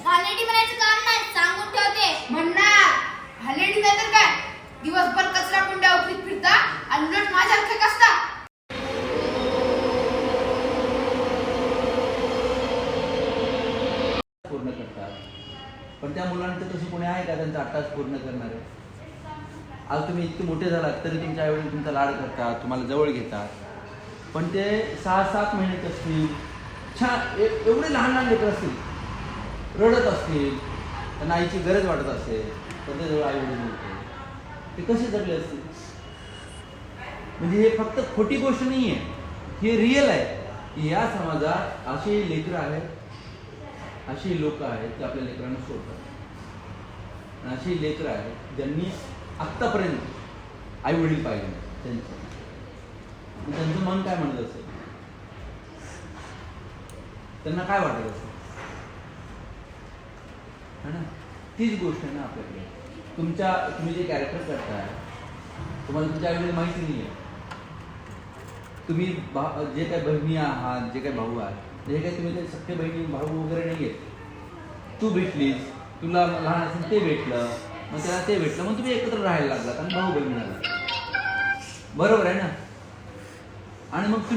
घाणेरडी म्हणायचं काम नाही, सांगून ठेवते. म्हणणार हलेडी नाही तर काय, दिवसभर कचरा कुंड्या उठीत फिरता आणि उलट माझ्यासारखे कसता. पूर्ण करतात, पण त्या मुलांचं तसं कोणी आहे का त्यांचा 8 तास पूर्ण करणारे? आज तुम्ही इतके मोठे झालात तरी तुमच्या आईवडील तुमचा लाड करतात, तुम्हाला जवळ घेतात, पण ते 6-7 महिन्याचे असतील, छान एवढे लहान लहान लेकर असतील, रडत असतील, त्यांना आईची गरज वाटत असेल, त्याच्याजवळ आईवडील नव्हते, ते कसे जगले असतील? म्हणजे हे फक्त खोटी गोष्ट नाही आहे, हे रिअल आहे की या समाजात असे लेकरं आहेत, अशी लोक आहेत की आपल्या लेकरांना सोडतात, आणि अशी लेकरं आहेत ज्यांनी आत्तापर्यंत आई वडील पाहिले नाही त्यांचं मन काय म्हणत असेल, त्यांना काय वाटत असेल, है ना? तीच गोष्ट आहे ना आपल्याकडे. तुम्ही जे कॅरेक्टर करताय, तुम्हाला तुमच्या आई वडील माहिती नाही आहे, तुम्ही जे काही बहिणी आहात, जे काही भाऊ आहात, जे काही तुम्ही ते सख्खे बहिणी भाऊ वगैरे नाही आहेत. तू भेटलीस, तुला लहान असेल ते भेटलं, मग त्याला ते भेटलं, मग तुम्ही एकत्र राहायला लागलात आणि भाऊ बहीण झाला, बरोबर आहे ना? आणि मग तुम्ही